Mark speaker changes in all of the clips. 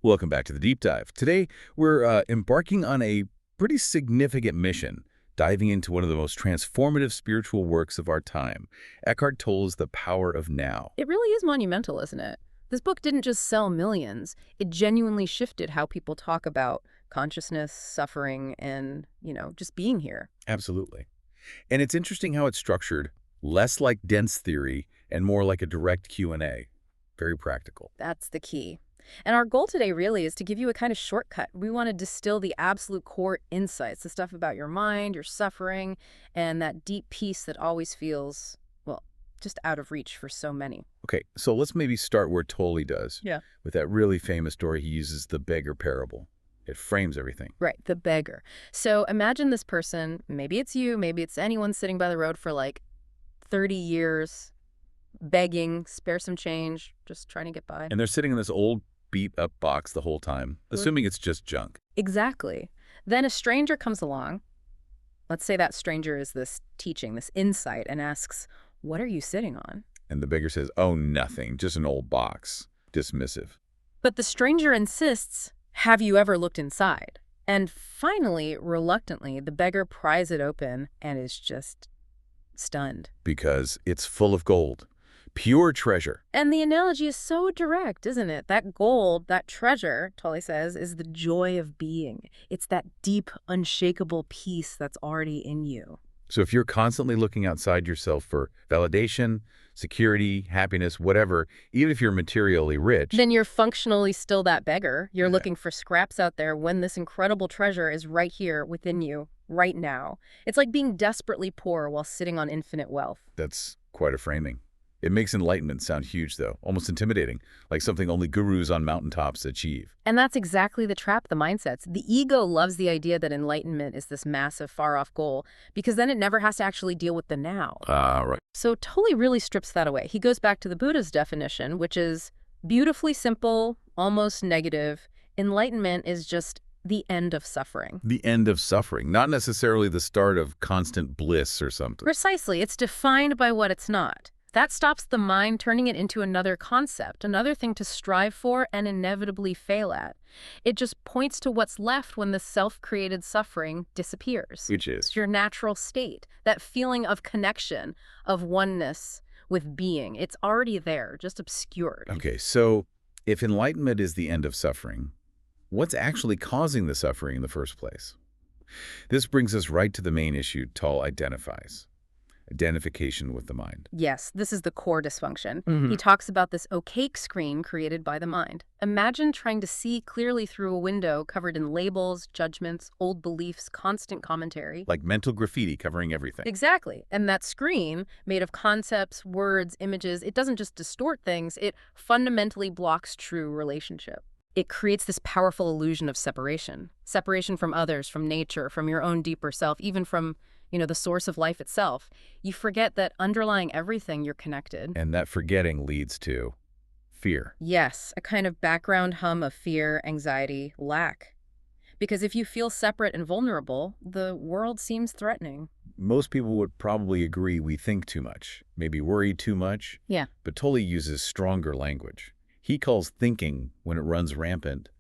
Speaker 1: Welcome back to the Deep Dive. Today, we're embarking on a pretty significant mission, diving into one of the most transformative spiritual works of our time, Eckhart Tolle's The Power of Now.
Speaker 2: It really is monumental, isn't it? This book didn't just sell millions. It genuinely shifted how people talk about consciousness, suffering, and, just being here.
Speaker 1: Absolutely. And it's interesting how it's structured, less like dense theory and more like a direct Q&A. Very practical.
Speaker 2: That's the key. And our goal today really is to give you a kind of shortcut. We want to distill the absolute core insights, the stuff about your mind, your suffering, and that deep peace that always feels, well, just out of reach for so many.
Speaker 1: Okay, so let's maybe start where Tolle does.
Speaker 2: Yeah.
Speaker 1: With that really famous story he uses, the beggar parable. It frames everything.
Speaker 2: Right, the beggar. So imagine this person, maybe it's you, maybe it's anyone sitting by the road for like 30 years, begging, spare some change, just trying to get by.
Speaker 1: And they're sitting in this old beat-up box the whole time, assuming it's just junk.
Speaker 2: Exactly. Then a stranger comes along. Let's say that stranger is this teaching, this insight, and asks, "What are you sitting on?"
Speaker 1: And the beggar says, "Oh, nothing, just an old box." Dismissive.
Speaker 2: But the stranger insists, "Have you ever looked inside?" And finally, reluctantly, the beggar pries it open and is just stunned.
Speaker 1: Because it's full of gold. Pure treasure.
Speaker 2: And the analogy is so direct, isn't it? That gold, that treasure, Tolle says, is the joy of being. It's that deep, unshakable peace that's already in you.
Speaker 1: So if you're constantly looking outside yourself for validation, security, happiness, whatever, even if you're materially rich,
Speaker 2: then you're functionally still that beggar. You're looking for scraps out there when this incredible treasure is right here within you, right now. It's like being desperately poor while sitting on infinite wealth.
Speaker 1: That's quite a framing. It makes enlightenment sound huge, though, almost intimidating, like something only gurus on mountaintops achieve.
Speaker 2: And that's exactly the trap the mind sets. The ego loves the idea that enlightenment is this massive, far-off goal, because then it never has to actually deal with the now.
Speaker 1: Right.
Speaker 2: So Tolle really strips that away. He goes back to the Buddha's definition, which is beautifully simple, almost negative. Enlightenment is just the end of suffering.
Speaker 1: The end of suffering, not necessarily the start of constant bliss or something.
Speaker 2: Precisely. It's defined by what it's not. That stops the mind turning it into another concept, another thing to strive for and inevitably fail at. It just points to what's left when the self-created suffering disappears.
Speaker 1: Which is?
Speaker 2: It's your natural state, that feeling of connection, of oneness with being. It's already there, just obscured.
Speaker 1: Okay, so if enlightenment is the end of suffering, what's actually causing the suffering in the first place? This brings us right to the main issue Tolle identifies. Identification with the mind.
Speaker 2: Yes, this is the core dysfunction. He talks about this opaque screen created by the mind. Imagine trying to see clearly through a window covered in labels, judgments, old beliefs, constant commentary.
Speaker 1: Like mental graffiti covering everything.
Speaker 2: Exactly. And that screen, made of concepts, words, images, it doesn't just distort things, it fundamentally blocks true relationship. It creates this powerful illusion of separation. Separation from others, from nature, from your own deeper self, even from the source of life itself. You forget that underlying everything, you're connected.
Speaker 1: And that forgetting leads to fear.
Speaker 2: Yes, a kind of background hum of fear, anxiety, lack. Because if you feel separate and vulnerable, the world seems threatening.
Speaker 1: Most people would probably agree we think too much, maybe worry too much.
Speaker 2: Yeah.
Speaker 1: But Tolle uses stronger language. He calls thinking, when it runs rampant,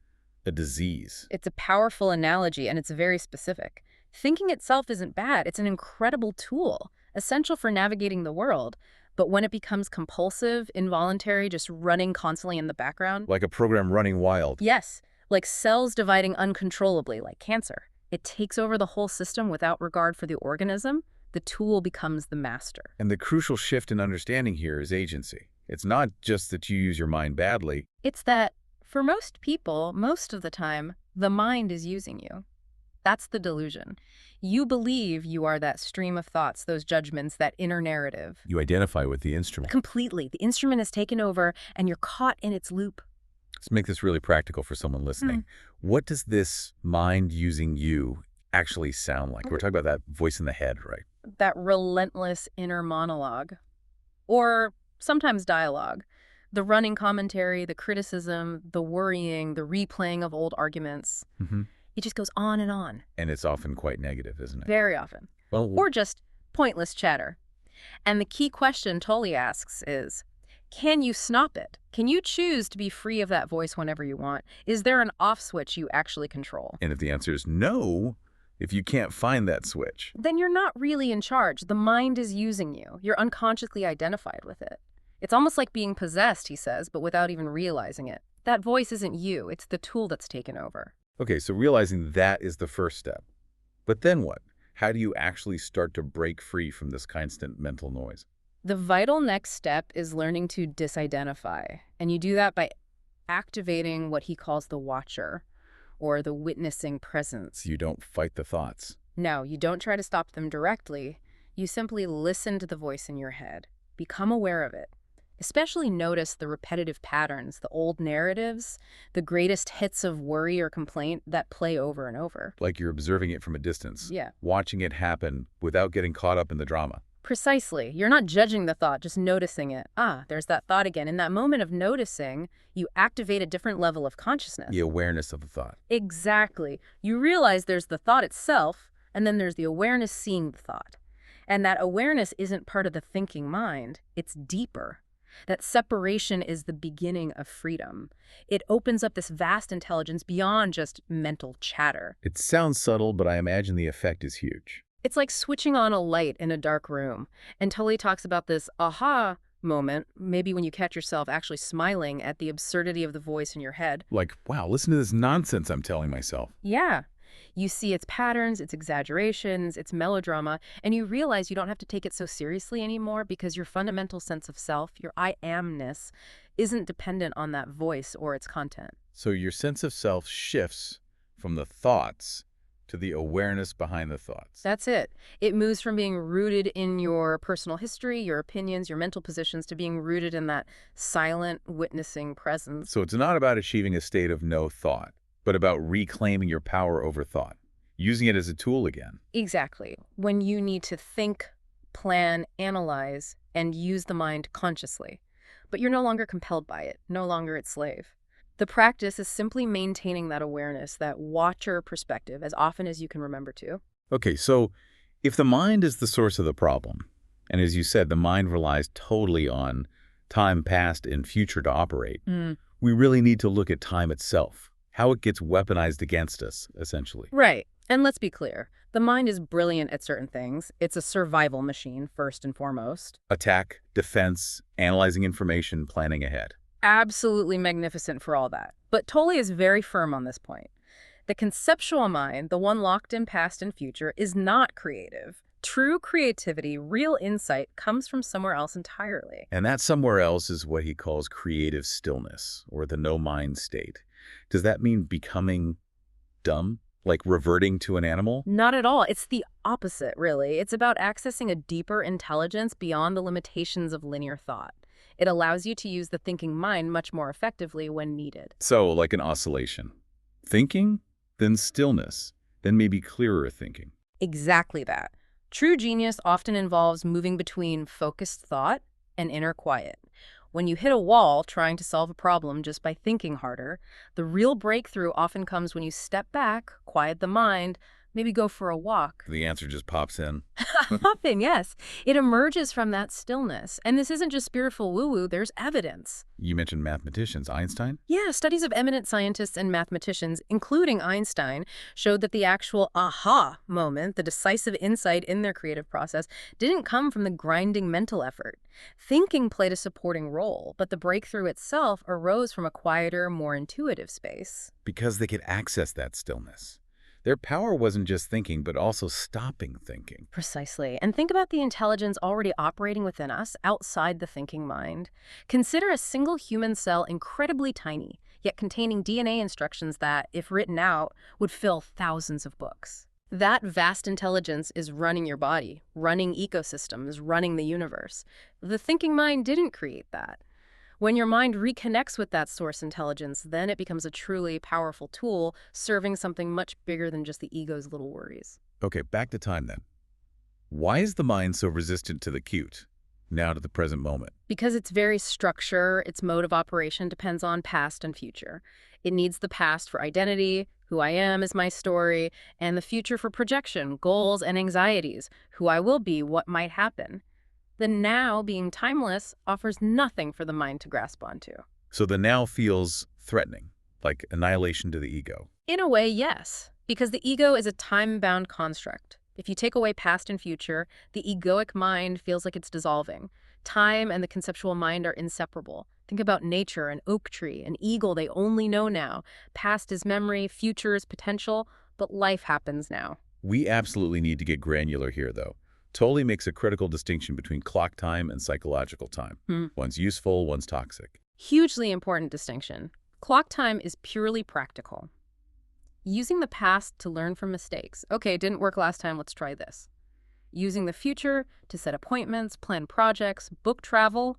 Speaker 1: a disease.
Speaker 2: It's a powerful analogy, and it's very specific. Thinking itself isn't bad. It's an incredible tool, essential for navigating the world. But when it becomes compulsive, involuntary, just running constantly in the background.
Speaker 1: Like a program running wild.
Speaker 2: Yes, like cells dividing uncontrollably, like cancer. It takes over the whole system without regard for the organism. The tool becomes the master.
Speaker 1: And the crucial shift in understanding here is agency. It's not just that you use your mind badly.
Speaker 2: It's that, for most people, most of the time, the mind is using you. That's the delusion. You believe you are that stream of thoughts, those judgments, that inner narrative.
Speaker 1: You identify with the instrument.
Speaker 2: Completely. The instrument is taken over, and you're caught in its loop.
Speaker 1: Let's make this really practical for someone listening. What does this mind using you actually sound like? We're talking about that voice in the head, right?
Speaker 2: That relentless inner monologue. Or sometimes dialogue. The running commentary, the criticism, the worrying, the replaying of old arguments. It just goes on and on.
Speaker 1: And it's often quite negative, isn't it?
Speaker 2: Very often.
Speaker 1: Well,
Speaker 2: or just pointless chatter. And the key question Tolle asks is, Can you stop it? Can you choose to be free of that voice whenever you want? Is there an off switch you actually control?
Speaker 1: And if the answer is no, if you can't find that switch,
Speaker 2: Then you're not really in charge. The mind is using you. You're unconsciously identified with it. It's almost like being possessed, he says, but without even realizing it. That voice isn't you. It's the tool that's taken over.
Speaker 1: okay, so realizing that is the first step. But then what? How do you actually start to break free from this constant mental noise?
Speaker 2: The vital next step is learning to disidentify. And you do that by activating what he calls the watcher, or the witnessing presence.
Speaker 1: So you don't fight the thoughts.
Speaker 2: No, you don't try to stop them directly. You simply listen to the voice in your head. Become aware of it. Especially notice the repetitive patterns, the old narratives, the greatest hits of worry or complaint that play over and over.
Speaker 1: Like you're observing it from a distance,
Speaker 2: Yeah,
Speaker 1: watching it happen without getting caught up in the drama.
Speaker 2: precisely. You're not judging the thought, just noticing it. Ah, there's that thought again. In that moment of noticing, you activate a different level of consciousness.
Speaker 1: The awareness of the thought.
Speaker 2: Exactly. You realize there's the thought itself, and then there's the awareness seeing the thought. And that awareness isn't part of the thinking mind. It's deeper. That separation is the beginning of freedom. It opens up this vast intelligence beyond just mental chatter.
Speaker 1: It sounds subtle, but I imagine the effect is huge.
Speaker 2: It's like switching on a light in a dark room. And Tolle talks about this aha moment, maybe when you catch yourself actually smiling at the absurdity of the voice in your head.
Speaker 1: Like, wow, listen to this nonsense I'm telling myself.
Speaker 2: Yeah. You see its patterns, its exaggerations, its melodrama, and you realize you don't have to take it so seriously anymore because your fundamental sense of self, your I amness, isn't dependent on that voice or its content.
Speaker 1: So your sense of self shifts from the thoughts to the awareness behind the thoughts.
Speaker 2: That's it. It moves from being rooted in your personal history, your opinions, your mental positions, to being rooted in that silent, witnessing presence.
Speaker 1: So it's not about achieving a state of no thought, but about reclaiming your power over thought, using it as a tool again.
Speaker 2: Exactly. When you need to think, plan, analyze, and use the mind consciously. But you're no longer compelled by it, no longer its slave. The practice is simply maintaining that awareness, that watcher perspective, as often as you can remember to.
Speaker 1: Okay, so if the mind is the source of the problem, and as you said, the mind relies totally on time past and future to operate, we really need to look at time itself, how it gets weaponized against us, essentially.
Speaker 2: Right. And let's be clear. The mind is brilliant at certain things. It's a survival machine, first and foremost.
Speaker 1: Attack, defense, analyzing information, planning ahead.
Speaker 2: Absolutely magnificent for all that. But Tolle is very firm on this point. The conceptual mind, the one locked in past and future, is not creative. True creativity, real insight, comes from somewhere else entirely.
Speaker 1: And that somewhere else is what he calls creative stillness, or the no-mind state. Does that mean becoming dumb? Like reverting to an animal?
Speaker 2: Not at all. It's the opposite, really. It's about accessing a deeper intelligence beyond the limitations of linear thought. It allows you to use the thinking mind much more effectively when needed.
Speaker 1: So, like an oscillation. Thinking, then stillness, then maybe clearer thinking.
Speaker 2: Exactly that. True genius often involves moving between focused thought and inner quiet. When you hit a wall trying to solve a problem just by thinking harder, the real breakthrough often comes when you step back, quiet the mind, maybe go for a walk.
Speaker 1: The answer just pops in.
Speaker 2: Often, yes. It emerges from that stillness. And this isn't just spiritual woo-woo, there's evidence.
Speaker 1: You mentioned mathematicians. Einstein?
Speaker 2: Yeah, studies of eminent scientists and mathematicians, including Einstein, showed that the actual aha moment, the decisive insight in their creative process, didn't come from the grinding mental effort. Thinking played a supporting role, but the breakthrough itself arose from a quieter, more intuitive space.
Speaker 1: Because they could access that stillness. Their power wasn't just thinking, but also stopping thinking.
Speaker 2: Precisely. And think about the intelligence already operating within us outside the thinking mind. Consider a single human cell incredibly tiny, yet containing DNA instructions that, if written out, would fill thousands of books. That vast intelligence is running your body, running ecosystems, running the universe. The thinking mind didn't create that. When your mind reconnects with that source intelligence, then it becomes a truly powerful tool, serving something much bigger than just the ego's little worries.
Speaker 1: Okay, back to time then. Why is the mind so resistant to the cute, now to the present moment?
Speaker 2: Because its very structure, its mode of operation depends on past and future. It needs the past for identity, who I am is my story, and the future for projection, goals, and anxieties, who I will be, what might happen. The now, being timeless, offers nothing for the mind to grasp onto.
Speaker 1: So the now feels threatening, like annihilation to the ego.
Speaker 2: In a way, yes, because the ego is a time-bound construct. If you take away past and future, the egoic mind feels like it's dissolving. Time and the conceptual mind are inseparable. Think about nature, an oak tree, an eagle they only know now. Past is memory, future is potential, but life happens now.
Speaker 1: We absolutely need to get granular here, though. Tolle makes a critical distinction between clock time and psychological time. One's useful, one's toxic.
Speaker 2: Hugely important distinction. Clock time is purely practical. Using the past to learn from mistakes. Okay, it didn't work last time, let's try this. Using the future to set appointments, plan projects, book travel,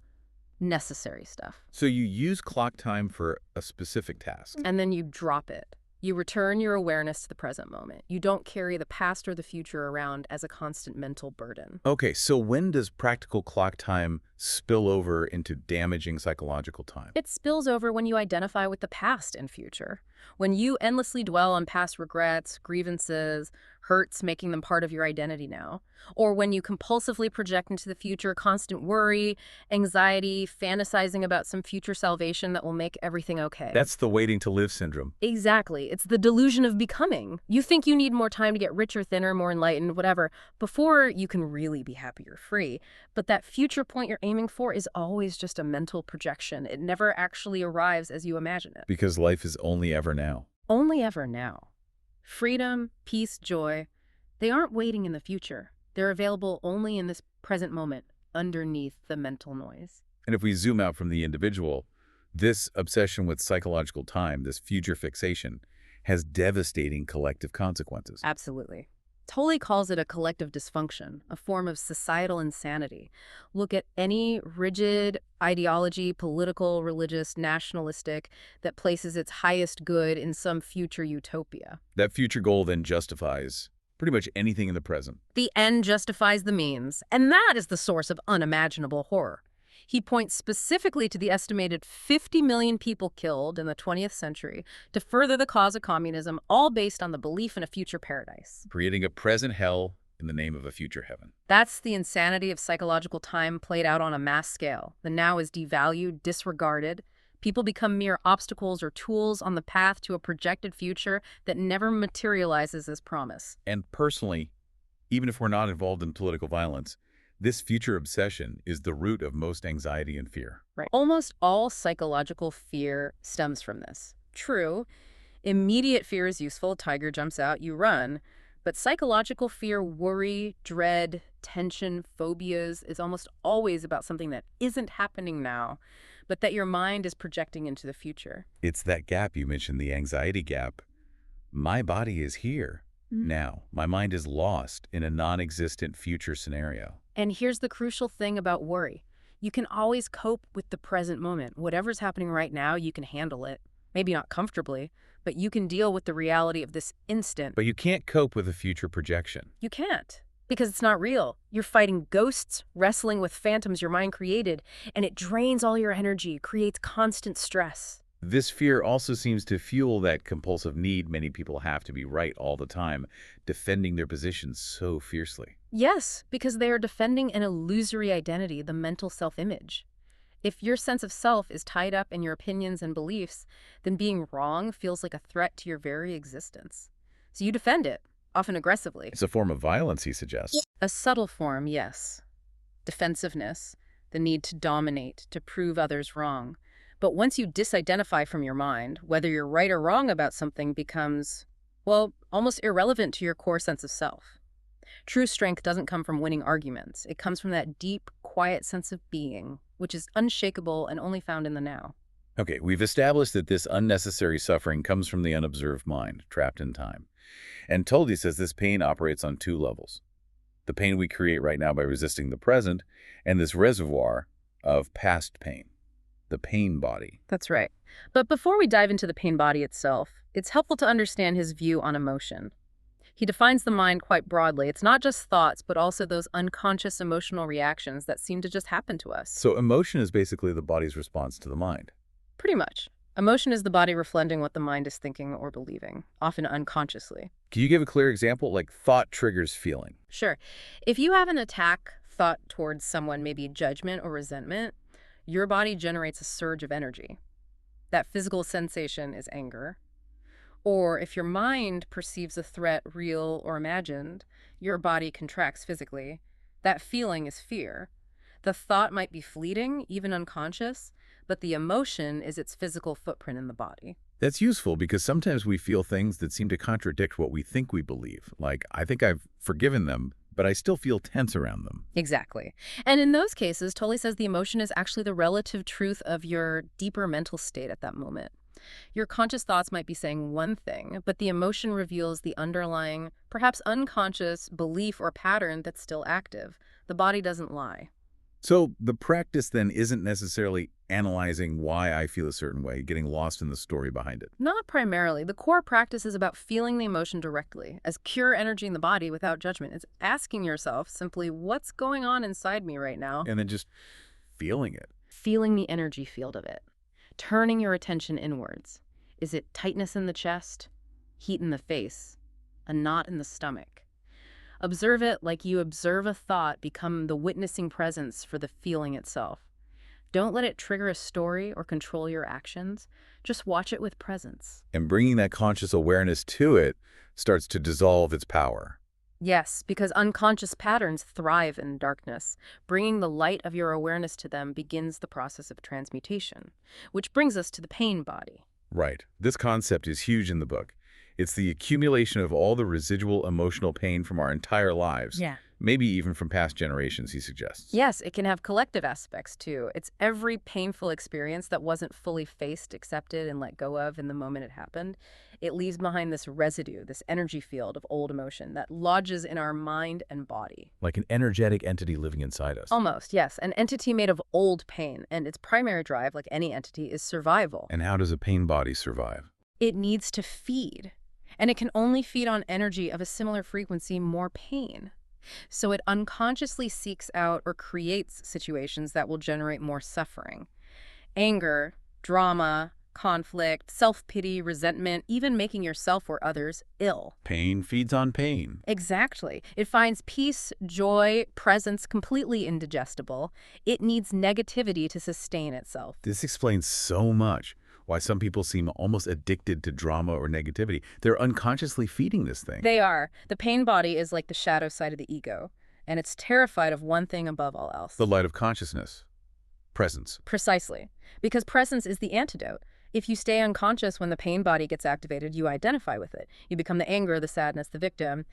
Speaker 2: necessary stuff.
Speaker 1: So you use clock time for a specific task.
Speaker 2: And then you drop it. You return your awareness to the present moment. You don't carry the past or the future around as a constant mental burden.
Speaker 1: Okay, so when does practical clock time spill over into damaging psychological time?
Speaker 2: It spills over when you identify with the past and future. When you endlessly dwell on past regrets, grievances, hurts, making them part of your identity now. Or when you compulsively project into the future constant worry, anxiety, fantasizing about some future salvation that will make everything okay.
Speaker 1: That's the waiting to live syndrome.
Speaker 2: Exactly. It's the delusion of becoming. You think you need more time to get richer, thinner, more enlightened, whatever, before you can really be happy or free. But that future point you're aiming for is always just a mental projection. It never actually arrives as you imagine it.
Speaker 1: Because life is only ever now.
Speaker 2: Only ever now. Freedom, peace, joy, they aren't waiting in the future. They're available only in this present moment, underneath the mental noise.
Speaker 1: And if we zoom out from the individual, this obsession with psychological time, this future fixation, has devastating collective consequences.
Speaker 2: Absolutely. Tolle calls it a collective dysfunction, a form of societal insanity. Look at any rigid ideology, political, religious, nationalistic, that places its highest good in some future utopia.
Speaker 1: That future goal then justifies pretty much anything in the present.
Speaker 2: The end justifies the means, and that is the source of unimaginable horror. He points specifically to the estimated 50 million people killed in the 20th century to further the cause of communism, all based on the belief in a future paradise.
Speaker 1: Creating a present hell in the name of a future heaven.
Speaker 2: That's the insanity of psychological time played out on a mass scale. The now is devalued, disregarded. People become mere obstacles or tools on the path to a projected future that never materializes as promise.
Speaker 1: And personally, even if we're not involved in political violence, this future obsession is the root of most anxiety and fear.
Speaker 2: Right. Almost all psychological fear stems from this. True, immediate fear is useful. Tiger jumps out, you run. But psychological fear, worry, dread, tension, phobias is almost always about something that isn't happening now, but that your mind is projecting into the future.
Speaker 1: It's that gap you mentioned, the anxiety gap. My body is here now. My mind is lost in a non-existent future scenario.
Speaker 2: And here's the crucial thing about worry. You can always cope with the present moment. Whatever's happening right now, you can handle it. Maybe not comfortably, but you can deal with the reality of this instant.
Speaker 1: But you can't cope with a future projection.
Speaker 2: You can't, because it's not real. You're fighting ghosts, wrestling with phantoms your mind created, and it drains all your energy, creates constant stress.
Speaker 1: This fear also seems to fuel that compulsive need many people have to be right all the time, defending their positions so fiercely.
Speaker 2: Yes, because they are defending an illusory identity, the mental self-image. If your sense of self is tied up in your opinions and beliefs, then being wrong feels like a threat to your very existence. So you defend it, often aggressively.
Speaker 1: It's a form of violence, he suggests.
Speaker 2: A subtle form, yes. Defensiveness, the need to dominate, to prove others wrong. But once you disidentify from your mind, whether you're right or wrong about something becomes, well, almost irrelevant to your core sense of self. True strength doesn't come from winning arguments. It comes from that deep, quiet sense of being, which is unshakable and only found in the now.
Speaker 1: Okay, we've established that this unnecessary suffering comes from the unobserved mind, trapped in time. And Tolle says this pain operates on two levels. The pain we create right now by resisting the present, and this reservoir of past pain, the pain body.
Speaker 2: That's right. But before we dive into the pain body itself, it's helpful to understand his view on emotion. He defines the mind quite broadly. It's not just thoughts, but also those unconscious emotional reactions that seem to just happen to us.
Speaker 1: So emotion is basically the body's response to the mind.
Speaker 2: Pretty much. Emotion is the body reflecting what the mind is thinking or believing, often unconsciously.
Speaker 1: Can you give a clear example? Like thought triggers feeling.
Speaker 2: Sure. If you have an attack thought towards someone, maybe judgment or resentment, your body generates a surge of energy. That physical sensation is anger. Or if your mind perceives a threat, real or imagined, your body contracts physically. That feeling is fear. The thought might be fleeting, even unconscious, but the emotion is its physical footprint in the body.
Speaker 1: That's useful because sometimes we feel things that seem to contradict what we think we believe. Like, I think I've forgiven them, but I still feel tense around them.
Speaker 2: Exactly. And in those cases, Tolle says the emotion is actually the relative truth of your deeper mental state at that moment. Your conscious thoughts might be saying one thing, but the emotion reveals the underlying, perhaps unconscious, belief or pattern that's still active. The body doesn't lie.
Speaker 1: So the practice then isn't necessarily analyzing why I feel a certain way, getting lost in the story behind it.
Speaker 2: Not primarily. The core practice is about feeling the emotion directly, as pure energy in the body without judgment. It's asking yourself simply, what's going on inside me right now?
Speaker 1: And then just feeling it.
Speaker 2: Feeling the energy field of it. Turning your attention inwards. Is it tightness in the chest? Heat in the face? A knot in the stomach? Observe it like you observe a thought, become the witnessing presence for the feeling itself. Don't let it trigger a story or control your actions. Just watch it with presence.
Speaker 1: And bringing that conscious awareness to it starts to dissolve its power.
Speaker 2: Yes, because unconscious patterns thrive in darkness. Bringing the light of your awareness to them begins the process of transmutation, which brings us to the pain body.
Speaker 1: Right. This concept is huge in the book. It's the accumulation of all the residual emotional pain from our entire lives.
Speaker 2: Yeah.
Speaker 1: Maybe even from past generations, he suggests.
Speaker 2: Yes, it can have collective aspects too. It's every painful experience that wasn't fully faced, accepted, and let go of in the moment it happened. It leaves behind this residue, this energy field of old emotion that lodges in our mind and body.
Speaker 1: Like an energetic entity living inside us.
Speaker 2: Almost, yes. An entity made of old pain, and its primary drive, like any entity, is survival.
Speaker 1: And how does a pain body survive?
Speaker 2: It needs to feed. And it can only feed on energy of a similar frequency, more pain. So it unconsciously seeks out or creates situations that will generate more suffering. Anger, drama, conflict, self-pity, resentment, even making yourself or others ill.
Speaker 1: Pain feeds on pain.
Speaker 2: Exactly. It finds peace, joy, presence completely indigestible. It needs negativity to sustain itself.
Speaker 1: This explains so much. Why some people seem almost addicted to drama or negativity. They're unconsciously feeding this thing.
Speaker 2: They are. The pain body is like the shadow side of the ego, and it's terrified of one thing above all else.
Speaker 1: The light of consciousness. Presence.
Speaker 2: Precisely. Because presence is the antidote. If you stay unconscious when the pain body gets activated, you identify with it. You become the anger, the sadness, the victim,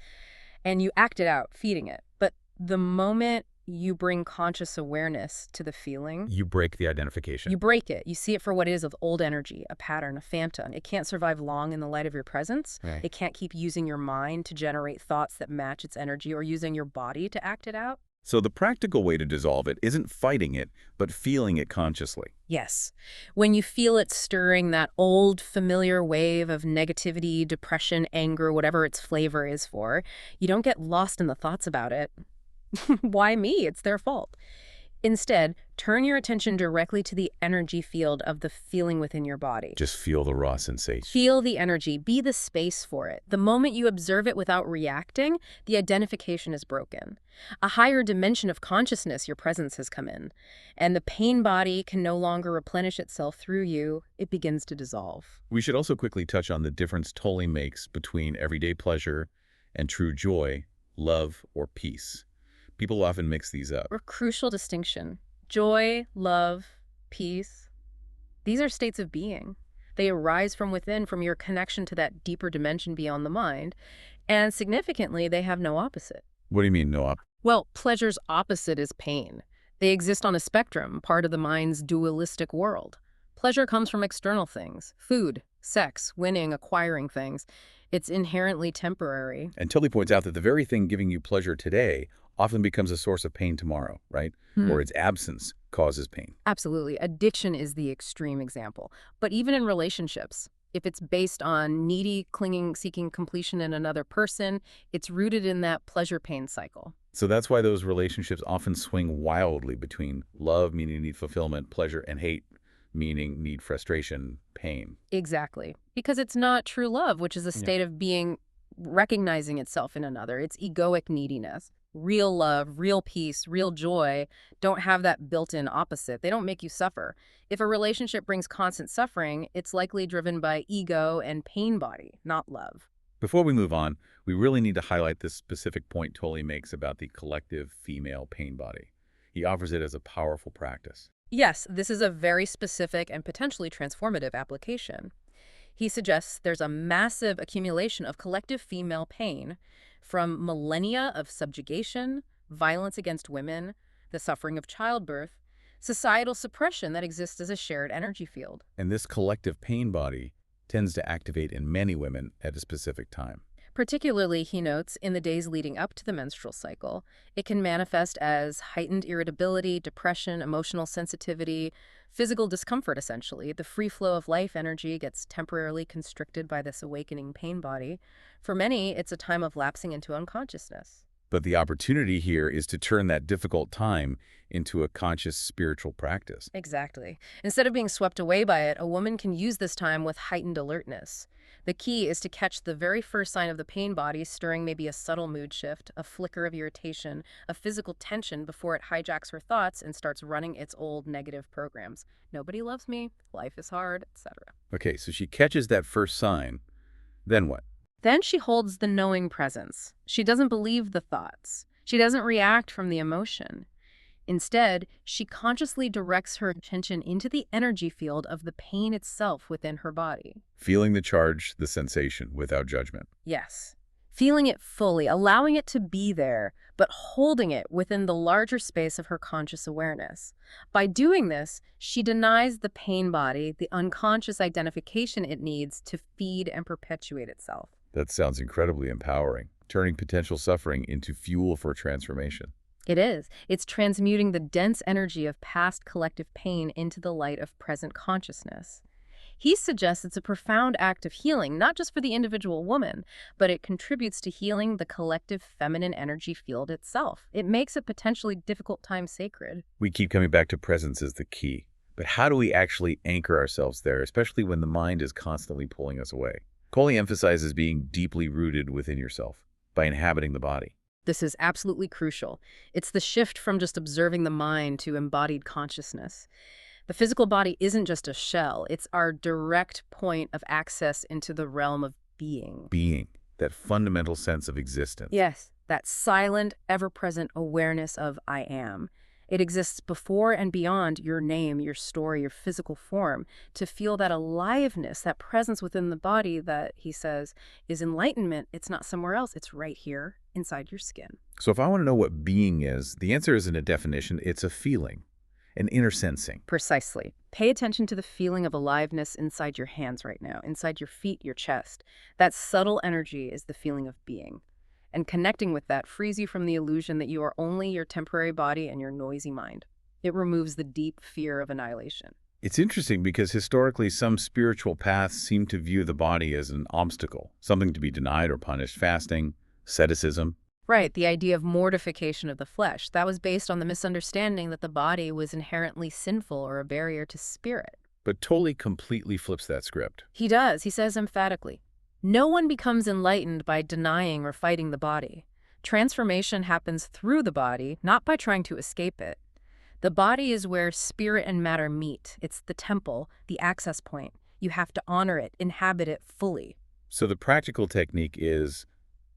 Speaker 2: and you act it out, feeding it. But the moment you bring conscious awareness to the feeling,
Speaker 1: You break the identification.
Speaker 2: you break it. You see it for what it is, of old energy, a pattern, a phantom. It can't survive long in the light of your presence.
Speaker 1: Right.
Speaker 2: It can't keep using your mind to generate thoughts that match its energy or using your body to act it out.
Speaker 1: So the practical way to dissolve it isn't fighting it, but feeling it consciously.
Speaker 2: Yes. When you feel it stirring that old familiar wave of negativity, depression, anger, whatever its flavor is for, you don't get lost in the thoughts about it. Why me? It's their fault. Instead, turn your attention directly to the energy field of the feeling within your body.
Speaker 1: Just feel the raw sensation.
Speaker 2: Feel the energy. Be the space for it. The moment you observe it without reacting, the identification is broken. A higher dimension of consciousness, your presence has come in. And the pain body can no longer replenish itself through you. It begins to dissolve.
Speaker 1: We should also quickly touch on the difference Tolle makes between everyday pleasure and true joy, love, or peace. People often mix these up.
Speaker 2: A crucial distinction. Joy, love, peace. These are states of being. They arise from within, from your connection to that deeper dimension beyond the mind. And significantly, they have no opposite.
Speaker 1: What do you mean, no
Speaker 2: Well, pleasure's opposite is pain. They exist on a spectrum, part of the mind's dualistic world. Pleasure comes from external things, food, sex, winning, acquiring things. It's inherently temporary.
Speaker 1: And Tolle points out that the very thing giving you pleasure today often becomes a source of pain tomorrow, right? Or its absence causes pain.
Speaker 2: Absolutely. Addiction is the extreme example. But even in relationships, if it's based on needy, clinging, seeking completion in another person, it's rooted in that pleasure-pain cycle.
Speaker 1: So that's why those relationships often swing wildly between love, meaning need fulfillment, pleasure, and hate, meaning need frustration, pain.
Speaker 2: Exactly. Because it's not true love, which is a state of being recognizing itself in another. It's egoic neediness. Real love, real peace, real joy don't have that built-in opposite. They don't make you suffer. If a relationship brings constant suffering, it's likely driven by ego and pain body, not love.
Speaker 1: Before we move on, we really need to highlight this specific point Tolle makes about the collective female pain body. He offers it as a powerful practice.
Speaker 2: Yes, this is a very specific and potentially transformative application. He suggests there's a massive accumulation of collective female pain from millennia of subjugation, violence against women, the suffering of childbirth, societal suppression that exists as a shared energy field.
Speaker 1: And this collective pain body tends to activate in many women at a specific time.
Speaker 2: Particularly, he notes, in the days leading up to the menstrual cycle, it can manifest as heightened irritability, depression, emotional sensitivity, physical discomfort, essentially. The free flow of life energy gets temporarily constricted by this awakening pain body. For many, it's a time of lapsing into unconsciousness.
Speaker 1: But the opportunity here is to turn that difficult time into a conscious spiritual practice.
Speaker 2: Exactly. Instead of being swept away by it, a woman can use this time with heightened alertness. The key is to catch the very first sign of the pain body stirring maybe a subtle mood shift, a flicker of irritation, a physical tension before it hijacks her thoughts and starts running its old negative programs. Nobody loves me, life is hard, etc.
Speaker 1: Okay, so she catches that first sign. Then what?
Speaker 2: Then she holds the knowing presence. She doesn't believe the thoughts. She doesn't react from the emotion. Instead, she consciously directs her attention into the energy field of the pain itself within her body.
Speaker 1: Feeling the charge, the sensation, without judgment.
Speaker 2: Yes. Feeling it fully, allowing it to be there, but holding it within the larger space of her conscious awareness. By doing this, she denies the pain body the unconscious identification it needs to feed and perpetuate itself.
Speaker 1: That sounds incredibly empowering, turning potential suffering into fuel for transformation.
Speaker 2: It is. It's transmuting the dense energy of past collective pain into the light of present consciousness. He suggests it's a profound act of healing, not just for the individual woman, but it contributes to healing the collective feminine energy field itself. It makes a potentially difficult time sacred.
Speaker 1: We keep coming back to presence as the key. But how do we actually anchor ourselves there, especially when the mind is constantly pulling us away? Tolle emphasizes being deeply rooted within yourself by inhabiting the body.
Speaker 2: This is absolutely crucial. It's the shift from just observing the mind to embodied consciousness. The physical body isn't just a shell. It's our direct point of access into the realm of being.
Speaker 1: Being, that fundamental sense of existence.
Speaker 2: Yes, that silent, ever-present awareness of I am. It exists before and beyond your name, your story, your physical form. To feel that aliveness, that presence within the body that, he says, is enlightenment, it's not somewhere else. It's right here inside your skin.
Speaker 1: So if I want to know what being is, the answer isn't a definition, it's a feeling, an inner sensing.
Speaker 2: Precisely. Pay attention to the feeling of aliveness inside your hands right now, inside your feet, your chest. That subtle energy is the feeling of being. And connecting with that frees you from the illusion that you are only your temporary body and your noisy mind. It removes the deep fear of annihilation.
Speaker 1: It's interesting because historically some spiritual paths seem to view the body as an obstacle, something to be denied or punished. Fasting, asceticism.
Speaker 2: Right, the idea of mortification of the flesh. That was based on the misunderstanding that the body was inherently sinful or a barrier to spirit.
Speaker 1: But Tolle completely flips that script.
Speaker 2: He does. He says emphatically, no one becomes enlightened by denying or fighting the body. Transformation happens through the body, not by trying to escape it. The body is where spirit and matter meet. It's the temple, the access point. You have to honor it, inhabit it fully.
Speaker 1: So the practical technique is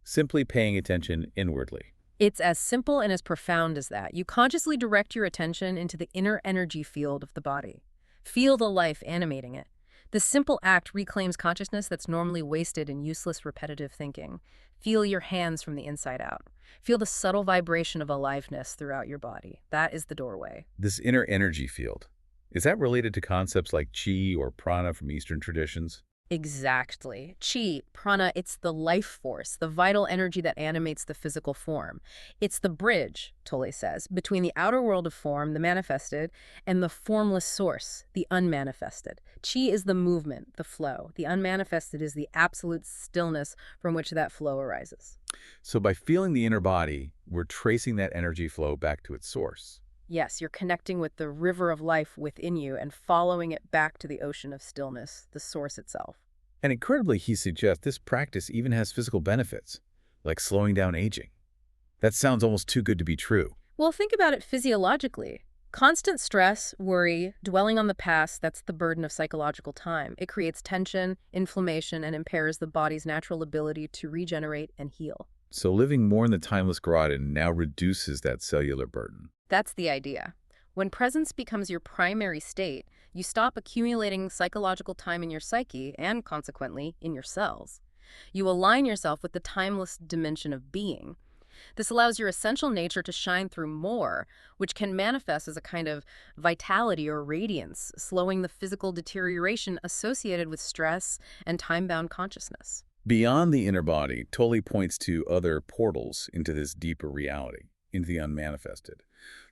Speaker 1: simply paying attention inwardly.
Speaker 2: It's as simple and as profound as that. You consciously direct your attention into the inner energy field of the body. Feel the life animating it. This simple act reclaims consciousness that's normally wasted in useless, repetitive thinking. Feel your hands from the inside out. Feel the subtle vibration of aliveness throughout your body. That is the doorway.
Speaker 1: This inner energy field, is that related to concepts like chi or prana from Eastern traditions?
Speaker 2: Exactly. Chi, prana, it's the life force, the vital energy that animates the physical form. It's the bridge, Tolle says, between the outer world of form, the manifested, and the formless source, the unmanifested. Chi is the movement, the flow. The unmanifested is the absolute stillness from which that flow arises.
Speaker 1: So by feeling the inner body, we're tracing that energy flow back to its source.
Speaker 2: Yes, you're connecting with the river of life within you and following it back to the ocean of stillness, the source itself.
Speaker 1: And incredibly, he suggests this practice even has physical benefits, like slowing down aging. That sounds almost too good to be true.
Speaker 2: Well, think about it physiologically. Constant stress, worry, dwelling on the past, that's the burden of psychological time. It creates tension, inflammation, and impairs the body's natural ability to regenerate and heal.
Speaker 1: So living more in the timeless garden now reduces that cellular burden.
Speaker 2: That's the idea. When presence becomes your primary state, you stop accumulating psychological time in your psyche and, consequently, in your cells. You align yourself with the timeless dimension of being. This allows your essential nature to shine through more, which can manifest as a kind of vitality or radiance, slowing the physical deterioration associated with stress and time-bound consciousness.
Speaker 1: Beyond the inner body, Tolle points to other portals into this deeper reality, into the unmanifested,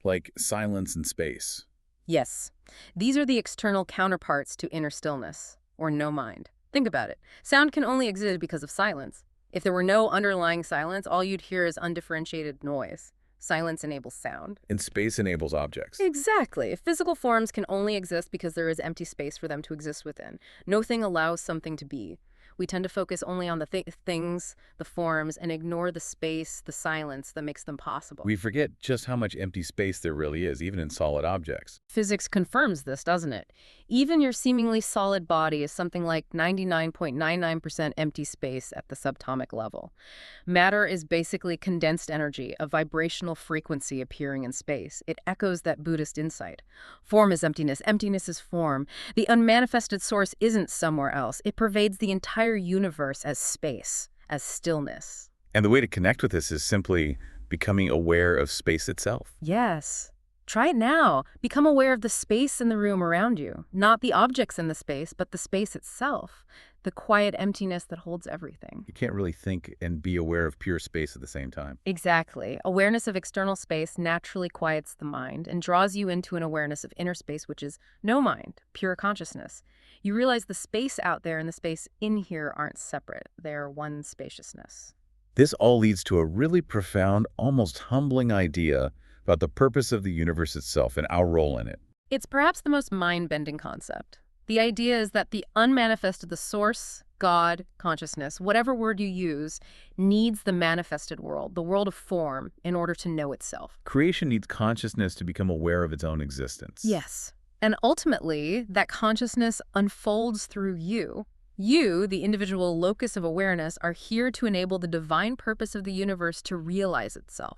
Speaker 1: like silence and space.
Speaker 2: Yes, these are the external counterparts to inner stillness, or no mind. Think about it. Sound can only exist because of silence. If there were no underlying silence, all you'd hear is undifferentiated noise. Silence enables sound.
Speaker 1: And space enables objects.
Speaker 2: Exactly. Physical forms can only exist because there is empty space for them to exist within. No thing allows something to be. We tend to focus only on the things, the forms, and ignore the space, the silence that makes them possible.
Speaker 1: We forget just how much empty space there really is, even in solid objects.
Speaker 2: Physics confirms this, doesn't it? Even your seemingly solid body is something like 99.99% empty space at the subatomic level. Matter is basically condensed energy, a vibrational frequency appearing in space. It echoes that Buddhist insight. Form is emptiness. Emptiness is form. The unmanifested source isn't somewhere else. It pervades the entire universe as space, as stillness.
Speaker 1: And the way to connect with this is simply becoming aware of space itself.
Speaker 2: Yes. Try it now. Become aware of the space in the room around you. Not the objects in the space, but the space itself. The quiet emptiness that holds everything.
Speaker 1: You can't really think and be aware of pure space at the same time.
Speaker 2: Exactly. Awareness of external space naturally quiets the mind and draws you into an awareness of inner space, which is no mind, pure consciousness. You realize the space out there and the space in here aren't separate. They are one spaciousness.
Speaker 1: This all leads to a really profound, almost humbling idea about the purpose of the universe itself and our role in it.
Speaker 2: It's perhaps the most mind-bending concept. The idea is that the unmanifested, the source, God, consciousness, whatever word you use, needs the manifested world, the world of form, in order to know itself.
Speaker 1: Creation needs consciousness to become aware of its own existence.
Speaker 2: Yes. And ultimately, that consciousness unfolds through you. You, the individual locus of awareness, are here to enable the divine purpose of the universe to realize itself.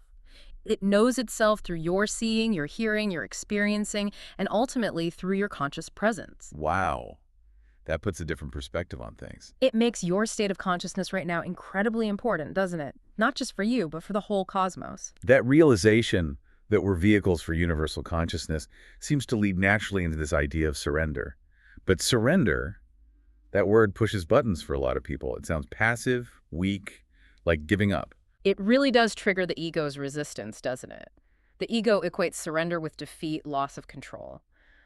Speaker 2: It knows itself through your seeing, your hearing, your experiencing, and ultimately through your conscious presence.
Speaker 1: Wow. That puts a different perspective on things.
Speaker 2: It makes your state of consciousness right now incredibly important, doesn't it? Not just for you, but for the whole cosmos.
Speaker 1: That realization that we're vehicles for universal consciousness seems to lead naturally into this idea of surrender. But surrender, that word pushes buttons for a lot of people. It sounds passive, weak, like giving up.
Speaker 2: It really does trigger the ego's resistance, doesn't it? The ego equates surrender with defeat, loss of control.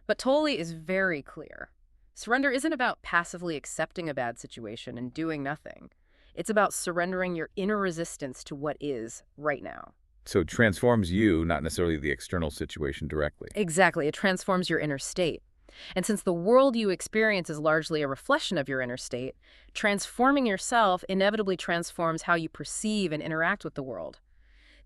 Speaker 2: But Tolle is very clear. Surrender isn't about passively accepting a bad situation and doing nothing. It's about surrendering your inner resistance to what is right now.
Speaker 1: So it transforms you, not necessarily the external situation directly.
Speaker 2: Exactly. It transforms your inner state. And since the world you experience is largely a reflection of your inner state, transforming yourself inevitably transforms how you perceive and interact with the world.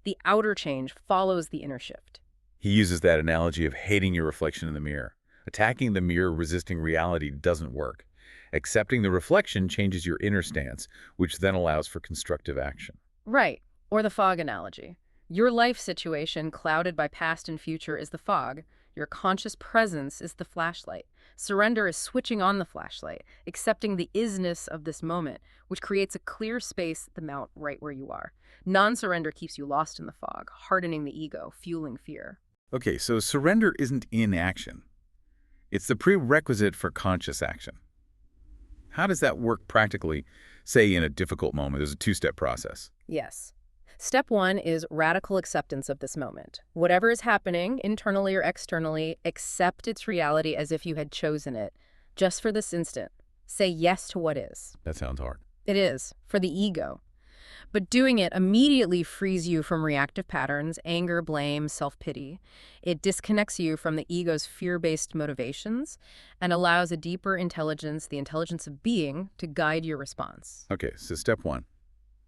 Speaker 2: The outer change follows the inner shift.
Speaker 1: He uses that analogy of hating your reflection in the mirror. Attacking the mirror, resisting reality doesn't work. Accepting the reflection changes your inner stance, which then allows for constructive action.
Speaker 2: Right. Or the fog analogy. Your life situation, clouded by past and future, is the fog. Your conscious presence is the flashlight. Surrender is switching on the flashlight, accepting the isness of this moment, which creates a clear space at the mount right where you are. Non-surrender keeps you lost in the fog, hardening the ego, fueling fear.
Speaker 1: Okay, so surrender isn't inaction. It's the prerequisite for conscious action. How does that work practically, say in a difficult moment? There's a two-step process.
Speaker 2: Yes. Step one is radical acceptance of this moment. Whatever is happening, internally or externally, accept its reality as if you had chosen it, just for this instant. Say yes to what is.
Speaker 1: That sounds hard.
Speaker 2: It is, for the ego. But doing it immediately frees you from reactive patterns, anger, blame, self-pity. It disconnects you from the ego's fear-based motivations and allows a deeper intelligence, the intelligence of being, to guide your response.
Speaker 1: Okay, so step one,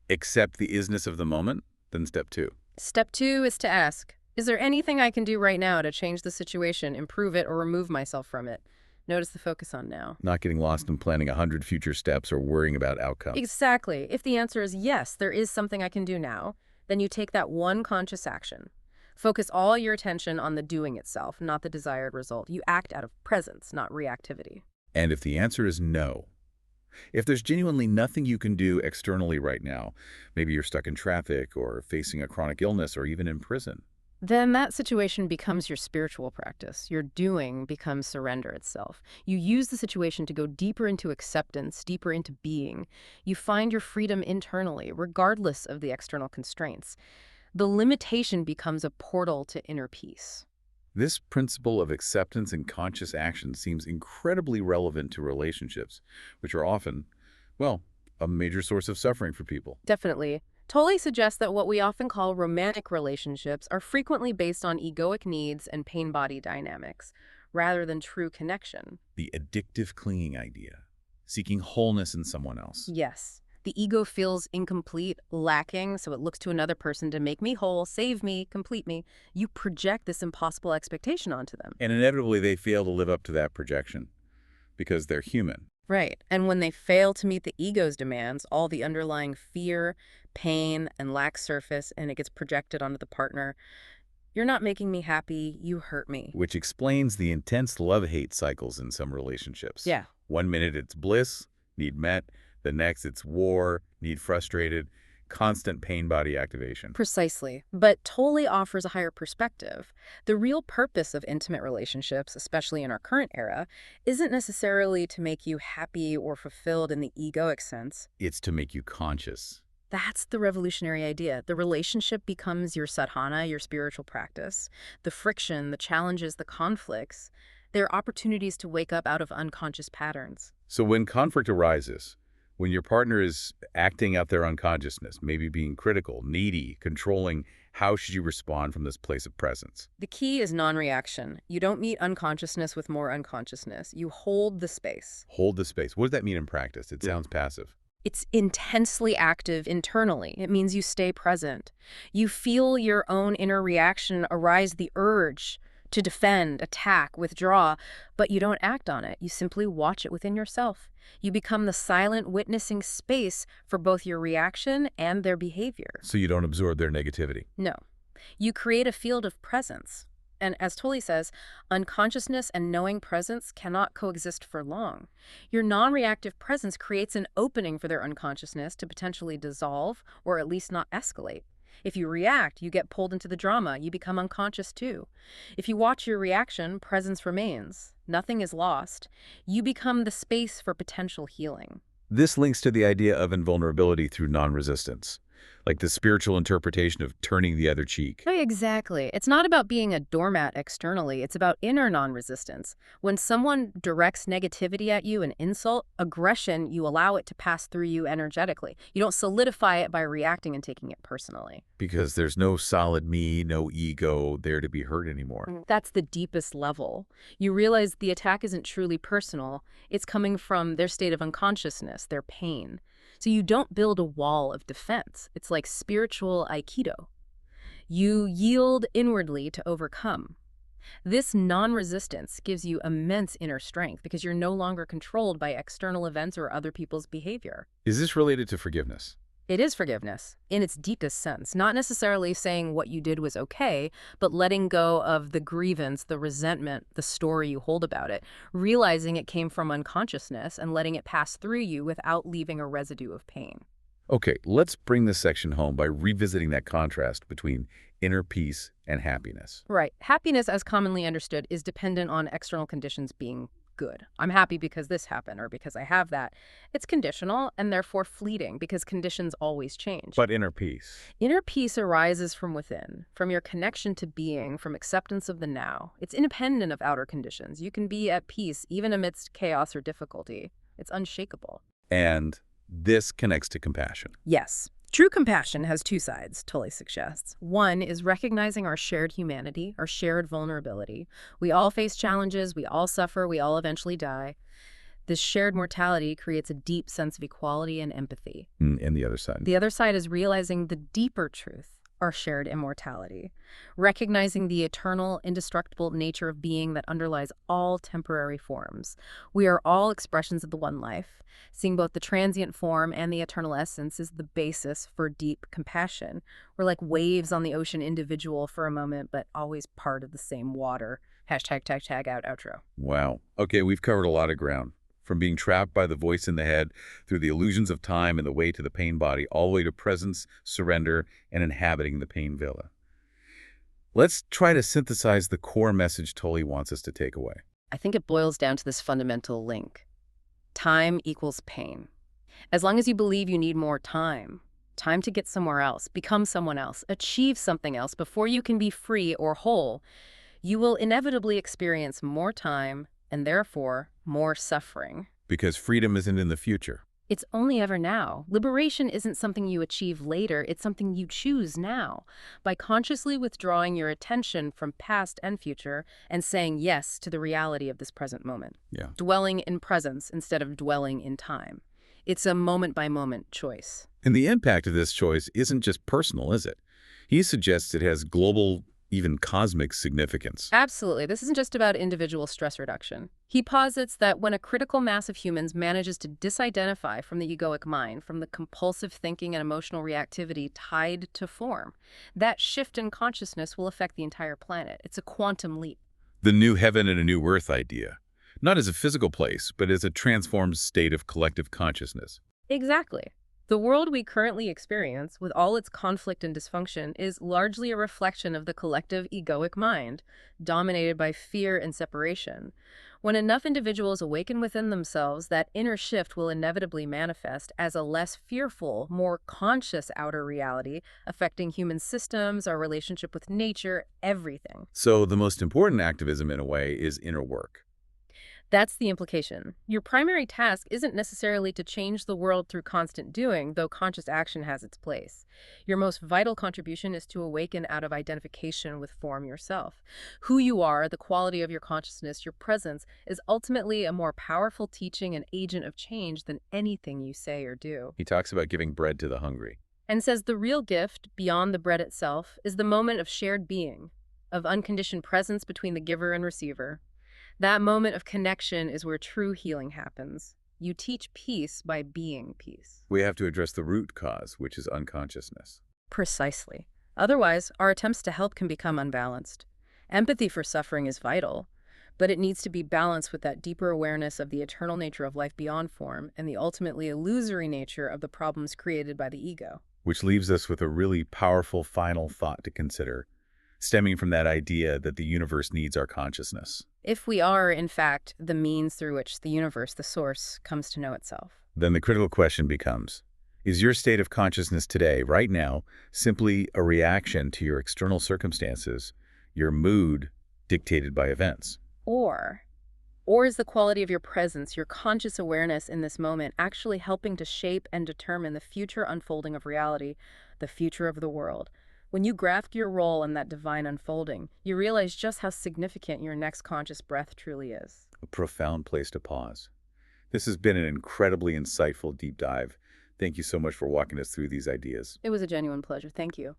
Speaker 1: accept the isness of the moment. Then step two.
Speaker 2: Step 2 is to ask, is there anything I can do right now to change the situation, improve it, or remove myself from it? Notice the focus on now.
Speaker 1: Not getting lost in planning 100 future steps or worrying about outcomes.
Speaker 2: Exactly. If the answer is yes, there is something I can do now, then you take that one conscious action. Focus all your attention on the doing itself, not the desired result. You act out of presence, not reactivity.
Speaker 1: And if the answer is no, if there's genuinely nothing you can do externally right now, maybe you're stuck in traffic or facing a chronic illness or even in prison,
Speaker 2: Then that situation becomes your spiritual practice. Your doing becomes surrender itself. You use the situation to go deeper into acceptance, deeper into being. You find your freedom internally, regardless of the external constraints. The limitation becomes a portal to inner peace.
Speaker 1: this principle of acceptance and conscious action seems incredibly relevant to relationships, which are often, well, a major source of suffering for people.
Speaker 2: Definitely. Tolle suggests that what we often call romantic relationships are frequently based on egoic needs and pain-body dynamics, rather than true connection.
Speaker 1: The addictive clinging idea, seeking wholeness in someone else.
Speaker 2: Yes. The ego feels incomplete, lacking, so it looks to another person to make me whole, save me, complete me. You project this impossible expectation onto them.
Speaker 1: And inevitably, they fail to live up to that projection because they're human.
Speaker 2: Right. And when they fail to meet the ego's demands, all the underlying fear, pain, and lack surface, and it gets projected onto the partner. You're not making me happy, you hurt me.
Speaker 1: Which explains the intense love-hate cycles in some relationships.
Speaker 2: Yeah.
Speaker 1: One minute it's bliss, need met. The next it's war, need frustrated, constant pain body activation.
Speaker 2: Precisely. But Tolle offers a higher perspective. The real purpose of intimate relationships, especially in our current era, isn't necessarily to make you happy or fulfilled in the egoic sense.
Speaker 1: It's to make you conscious.
Speaker 2: That's the revolutionary idea. The relationship becomes your sadhana, your spiritual practice. The friction, the challenges, the conflicts, they're opportunities to wake up out of unconscious patterns.
Speaker 1: So when conflict arises, when your partner is acting out their unconsciousness, maybe being critical, needy, controlling, how should you respond from this place of presence?
Speaker 2: The key is non-reaction. You don't meet unconsciousness with more unconsciousness. You hold the space.
Speaker 1: Hold the space. What does that mean in practice? It sounds passive.
Speaker 2: It's intensely active internally. It means you stay present. You feel your own inner reaction arise, the urge to defend, attack, withdraw, but you don't act on it. You simply watch it within yourself. You become the silent witnessing space for both your reaction and their behavior.
Speaker 1: So you don't absorb their negativity.
Speaker 2: No. You create a field of presence. And as Tolle says, unconsciousness and knowing presence cannot coexist for long. Your non-reactive presence creates an opening for their unconsciousness to potentially dissolve or at least not escalate. If you react, you get pulled into the drama. You become unconscious too. If you watch your reaction, presence remains. Nothing is lost. You become the space for potential healing.
Speaker 1: This links to the idea of invulnerability through non-resistance, like the spiritual interpretation of turning the other cheek.
Speaker 2: Right, exactly. It's not about being a doormat externally. It's about inner non-resistance. When someone directs negativity at you, an insult, aggression, you allow it to pass through you energetically. You don't solidify it by reacting and taking it personally.
Speaker 1: Because there's no solid me, no ego there to be hurt anymore.
Speaker 2: That's the deepest level. You realize the attack isn't truly personal. It's coming from their state of unconsciousness, their pain. So you don't build a wall of defense. It's like spiritual Aikido. You yield inwardly to overcome. This non-resistance gives you immense inner strength because you're no longer controlled by external events or other people's behavior.
Speaker 1: Is this related to forgiveness?
Speaker 2: It is forgiveness, in its deepest sense. Not necessarily saying what you did was okay, but letting go of the grievance, the resentment, the story you hold about it, realizing it came from unconsciousness and letting it pass through you without leaving a residue of pain.
Speaker 1: Okay, let's bring this section home by revisiting that contrast between inner peace and happiness.
Speaker 2: Right. Happiness, as commonly understood, is dependent on external conditions being good. I'm happy because this happened or because I have that. It's conditional and therefore fleeting because conditions always change.
Speaker 1: But inner peace?
Speaker 2: Inner peace arises from within, from your connection to being, from acceptance of the now. It's independent of outer conditions. You can be at peace even amidst chaos or difficulty. It's unshakable.
Speaker 1: And this connects to compassion.
Speaker 2: Yes. True compassion has two sides, Tolle suggests. One is recognizing our shared humanity, our shared vulnerability. We all face challenges, we all suffer, we all eventually die. This shared mortality creates a deep sense of equality and empathy.
Speaker 1: And the other side?
Speaker 2: The other side is realizing the deeper truth. our shared immortality, recognizing the eternal, indestructible nature of being that underlies all temporary forms. We are all expressions of the one life. Seeing both the transient form and the eternal essence is the basis for deep compassion. We're like waves on the ocean, individual for a moment, but always part of the same water. Hashtag tag tag out outro.
Speaker 1: Wow. Okay, we've covered a lot of ground. From being trapped by the voice in the head, through the illusions of time and the way to the pain body, all the way to presence, surrender, and inhabiting the pain villa. Let's try to synthesize the core message Tolle wants us to take away.
Speaker 2: I think it boils down to this fundamental link. Time equals pain. As long as you believe you need more time, time to get somewhere else, become someone else, achieve something else before you can be free or whole, you will inevitably experience more time and therefore more suffering.
Speaker 1: Because freedom isn't in the future.
Speaker 2: It's only ever now. Liberation isn't something you achieve later, it's something you choose now. By consciously withdrawing your attention from past and future and saying yes to the reality of this present moment.
Speaker 1: Yeah.
Speaker 2: Dwelling in presence instead of dwelling in time. It's a moment-by-moment choice.
Speaker 1: And the impact of this choice isn't just personal, is it? He suggests it has global, even cosmic significance.
Speaker 2: Absolutely. This isn't just about individual stress reduction. He posits that when a critical mass of humans manages to disidentify from the egoic mind, from the compulsive thinking and emotional reactivity tied to form, that shift in consciousness will affect the entire planet. It's a quantum leap.
Speaker 1: The new heaven and a new earth idea. Not as a physical place, but as a transformed state of collective consciousness.
Speaker 2: Exactly. The world we currently experience, with all its conflict and dysfunction, is largely a reflection of the collective egoic mind, dominated by fear and separation. When enough individuals awaken within themselves, that inner shift will inevitably manifest as a less fearful, more conscious outer reality, affecting human systems, our relationship with nature, everything.
Speaker 1: So the most important activism, in a way, is inner work.
Speaker 2: That's the implication. Your primary task isn't necessarily to change the world through constant doing, though conscious action has its place. Your most vital contribution is to awaken out of identification with form yourself. Who you are, the quality of your consciousness, your presence, is ultimately a more powerful teaching and agent of change than anything you say or do.
Speaker 1: He talks about giving bread to the hungry.
Speaker 2: And says the real gift, beyond the bread itself, is the moment of shared being, of unconditioned presence between the giver and receiver. That moment of connection is where true healing happens. You teach peace by being peace.
Speaker 1: We have to address the root cause, which is unconsciousness.
Speaker 2: Precisely. Otherwise, our attempts to help can become unbalanced. Empathy for suffering is vital, but it needs to be balanced with that deeper awareness of the eternal nature of life beyond form and the ultimately illusory nature of the problems created by the ego.
Speaker 1: Which leaves us with a really powerful final thought to consider, stemming from that idea that the universe needs our consciousness.
Speaker 2: If we are, in fact, the means through which the universe, the source, comes to know itself.
Speaker 1: Then the critical question becomes, is your state of consciousness today, right now, simply a reaction to your external circumstances, your mood dictated by events?
Speaker 2: Or is the quality of your presence, your conscious awareness in this moment, actually helping to shape and determine the future unfolding of reality, the future of the world? When you grasp your role in that divine unfolding, you realize just how significant your next conscious breath truly is.
Speaker 1: A profound place to pause. This has been an incredibly insightful deep dive. Thank you so much for walking us through these ideas.
Speaker 2: It was a genuine pleasure. Thank you.